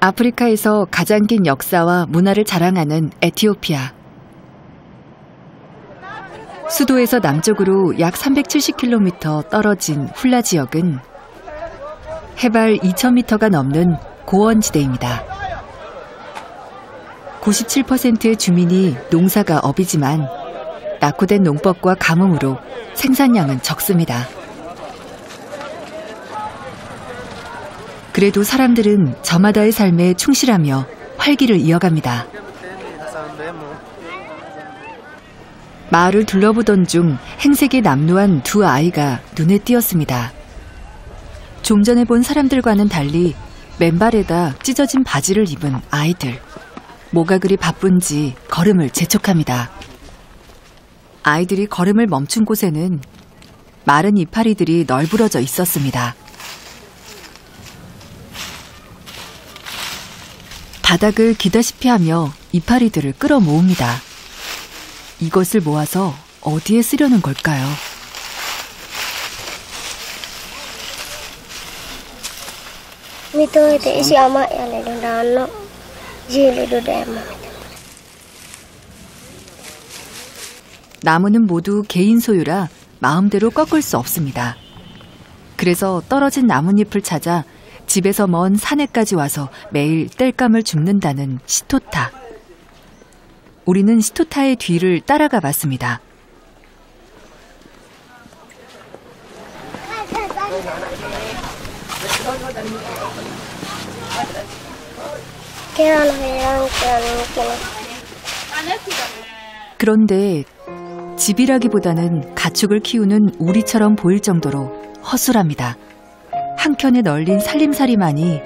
아프리카에서 가장 긴 역사와 문화를 자랑하는 에티오피아. 수도에서 남쪽으로 약 370km 떨어진 훌라 지역은 해발 2000m가 넘는 고원지대입니다. 97%의 주민이 농사가 업이지만 낙후된 농법과 가뭄으로 생산량은 적습니다. 그래도 사람들은 저마다의 삶에 충실하며 활기를 이어갑니다. 마을을 둘러보던 중 행색에 남루한 두 아이가 눈에 띄었습니다. 좀 전에 본 사람들과는 달리 맨발에다 찢어진 바지를 입은 아이들. 뭐가 그리 바쁜지 걸음을 재촉합니다. 아이들이 걸음을 멈춘 곳에는 마른 이파리들이 널브러져 있었습니다. 바닥을 기다시피 하며 이파리들을 끌어모읍니다. 이것을 모아서 어디에 쓰려는 걸까요? 나무는 모두 개인 소유라 마음대로 꺾을 수 없습니다. 그래서 떨어진 나뭇잎을 찾아 집에서 먼 산에까지 와서 매일 땔감을 줍는다는 시토타. 우리는 시토타의 뒤를 따라가 봤습니다. 그런데 집이라기보다는 가축을 키우는 우리처럼 보일 정도로 허술합니다. 한켠에 널린 살림살이만이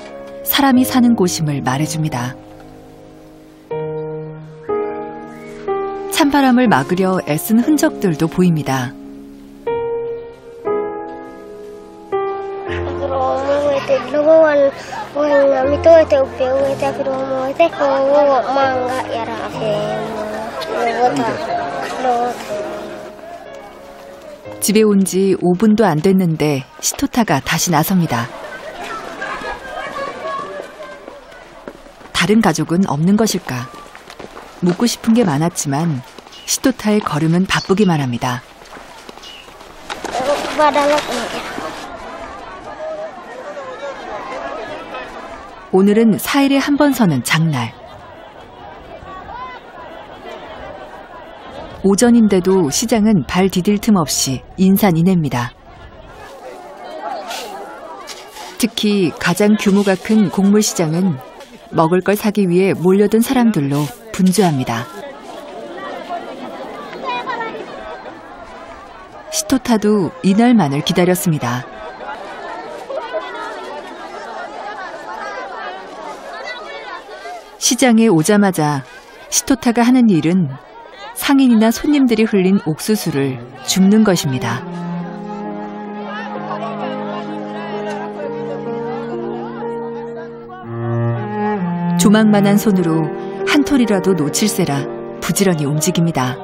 사람이 사는 곳임을 말해줍니다. 찬바람을 막으려 애쓴 흔적들도 보입니다. 집에 온 지 5분도 안 됐는데 시토타가 다시 나섭니다. 다른 가족은 없는 것일까? 묻고 싶은 게 많았지만 시토타의 걸음은 바쁘기만 합니다. 오늘은 4일에 한 번 서는 장날. 오전인데도 시장은 발 디딜 틈 없이 인산인해입니다. 특히 가장 규모가 큰 곡물시장은 먹을 걸 사기 위해 몰려든 사람들로 분주합니다. 시토타도 이날만을 기다렸습니다. 시장에 오자마자 시토타가 하는 일은 상인이나 손님들이 흘린 옥수수를 줍는 것입니다. 조망만한 손으로 한 톨이라도 놓칠세라 부지런히 움직입니다.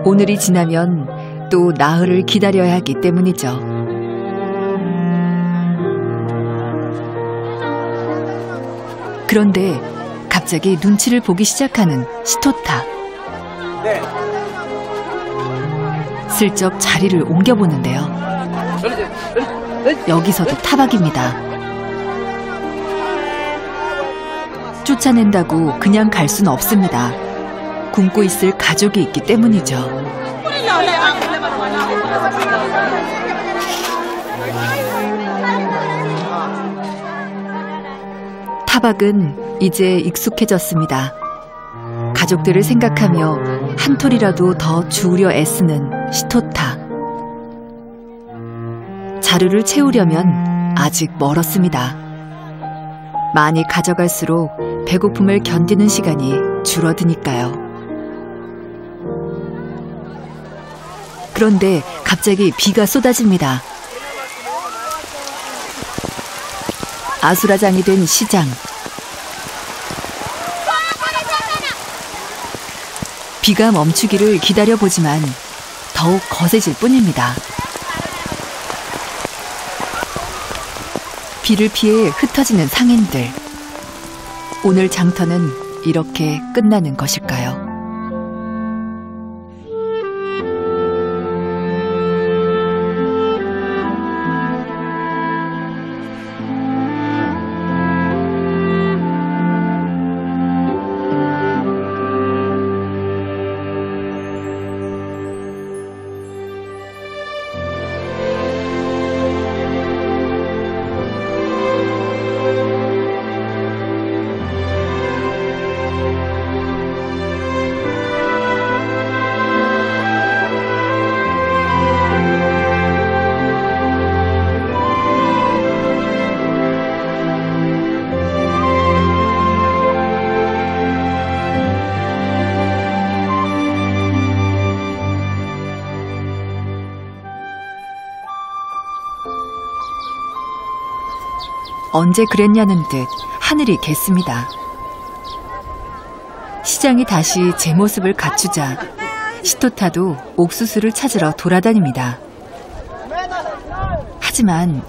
오늘이 지나면 또 나흘을 기다려야 하기 때문이죠. 그런데 갑자기 눈치를 보기 시작하는 시토타. 슬쩍 자리를 옮겨보는데요. 여기서도 타박입니다. 쫓아낸다고 그냥 갈 순 없습니다. 굶고 있을 가족이 있기 때문이죠. 타박은 이제 익숙해졌습니다. 가족들을 생각하며 한 톨이라도 더 주우려 애쓰는 시토타. 자루를 채우려면 아직 멀었습니다. 많이 가져갈수록 배고픔을 견디는 시간이 줄어드니까요. 그런데 갑자기 비가 쏟아집니다. 아수라장이 된 시장. 비가 멈추기를 기다려보지만 더욱 거세질 뿐입니다. 비를 피해 흩어지는 상인들. 오늘 장터는 이렇게 끝나는 것일까요? 언제 그랬냐는 듯 하늘이 갰습니다. 시장이 다시 제 모습을 갖추자 시토타도 옥수수를 찾으러 돌아다닙니다. 하지만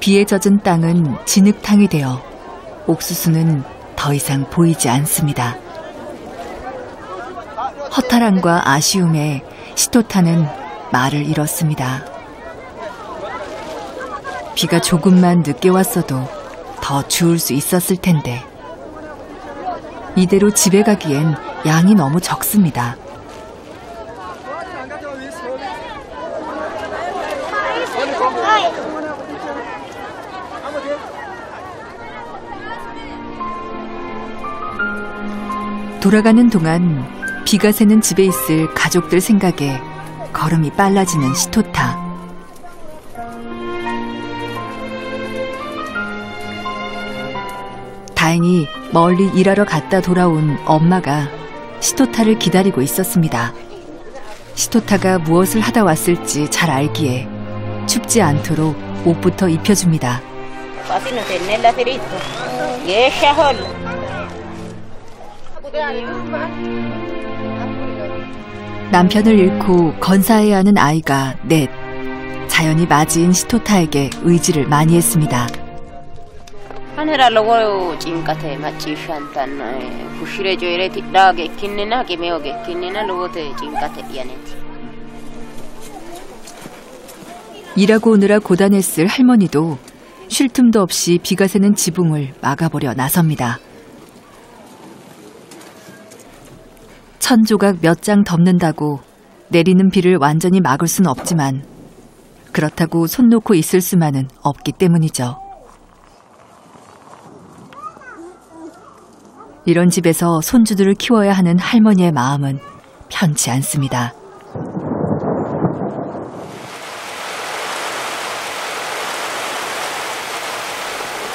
비에 젖은 땅은 진흙탕이 되어 옥수수는 더 이상 보이지 않습니다. 허탈함과 아쉬움에 시토타는 말을 잃었습니다. 비가 조금만 늦게 왔어도 더 주울 수 있었을 텐데 이대로 집에 가기엔 양이 너무 적습니다. 돌아가는 동안 비가 새는 집에 있을 가족들 생각에 걸음이 빨라지는 시토타. 다행히 멀리 일하러 갔다 돌아온 엄마가 시토타를 기다리고 있었습니다. 시토타가 무엇을 하다 왔을지 잘 알기에 춥지 않도록 옷부터 입혀줍니다. 남편을 잃고 건사해야 하는 아이가 넷. 자연이 맞이인 시토타에게 의지를 많이 했습니다. Anera logo ጭንቀቴ ማጪሻንታን ኩሽሬ ጆይሬ ቲዳጌ ኪንና ጌሜኦጌ ኪንና 로고테 ጭንቀቴ ያ네티 일하고 오느라 고단했을 할머니도 쉴 틈도 없이 비가 새는 지붕을 막아보려 나섭니다. 천조각 몇 장 덮는다고 내리는 비를 완전히 막을 수는 없지만 그렇다고 손 놓고 있을 수만은 없기 때문이죠. 이런 집에서 손주들을 키워야 하는 할머니의 마음은 편치 않습니다.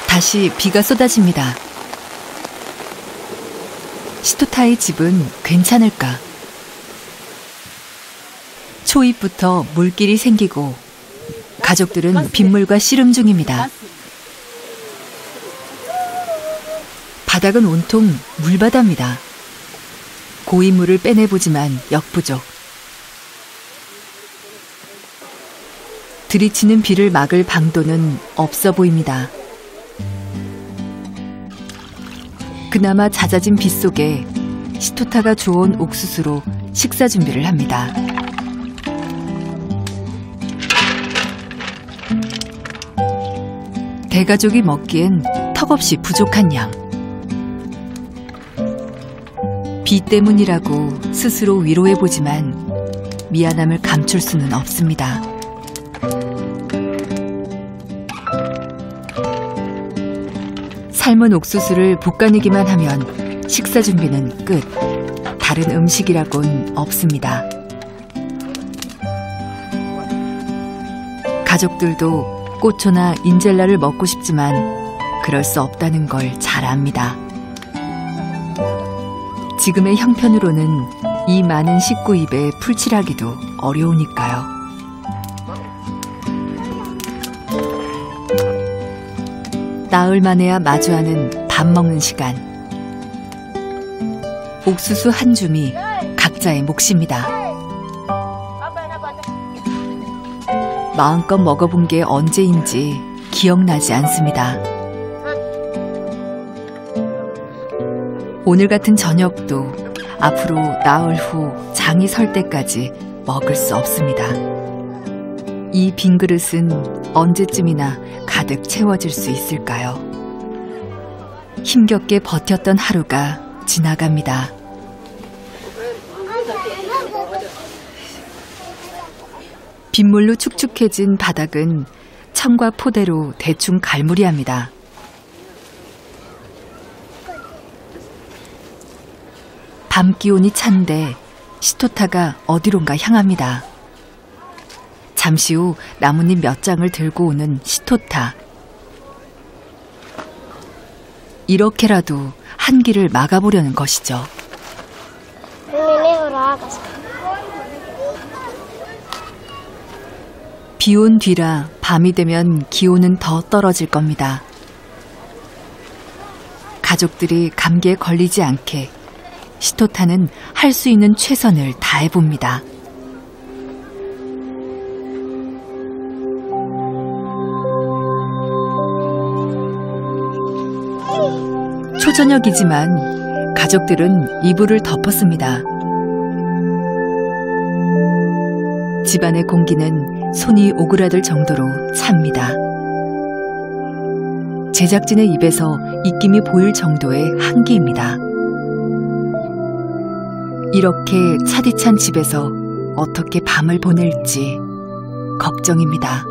다시 비가 쏟아집니다. 시토타의 집은 괜찮을까? 초입부터 물길이 생기고 가족들은 빗물과 씨름 중입니다. 바닥은 온통 물바다입니다. 고인물을 빼내보지만 역부족. 들이치는 비를 막을 방도는 없어 보입니다. 그나마 잦아진 빗 속에 시토타가 주워온 옥수수로 식사 준비를 합니다. 대가족이 먹기엔 턱없이 부족한 양. 비 때문이라고 스스로 위로해보지만 미안함을 감출 수는 없습니다. 삶은 옥수수를 볶아내기만 하면 식사 준비는 끝. 다른 음식이라곤 없습니다. 가족들도 꼬초나 인젤라를 먹고 싶지만 그럴 수 없다는 걸 잘 압니다. 지금의 형편으로는 이 많은 식구 입에 풀칠하기도 어려우니까요. 나흘 만에야 마주하는 밥 먹는 시간. 옥수수 한 줌이 각자의 몫입니다. 마음껏 먹어본 게 언제인지 기억나지 않습니다. 오늘 같은 저녁도 앞으로 나흘 후 장이 설 때까지 먹을 수 없습니다. 이 빈 그릇은 언제쯤이나 가득 채워질 수 있을까요? 힘겹게 버텼던 하루가 지나갑니다. 빗물로 축축해진 바닥은 천과 포대로 대충 갈무리합니다. 밤 기온이 찬데 시토타가 어디론가 향합니다. 잠시 후 나뭇잎 몇 장을 들고 오는 시토타. 이렇게라도 한 길을 막아보려는 것이죠. 비 온 뒤라 밤이 되면 기온은 더 떨어질 겁니다. 가족들이 감기에 걸리지 않게 시토타는 할 수 있는 최선을 다해봅니다. 초저녁이지만 가족들은 이불을 덮었습니다. 집안의 공기는 손이 오그라들 정도로 찹니다. 제작진의 입에서 입김이 보일 정도의 한기입니다. 이렇게 차디찬 집에서 어떻게 밤을 보낼지 걱정입니다.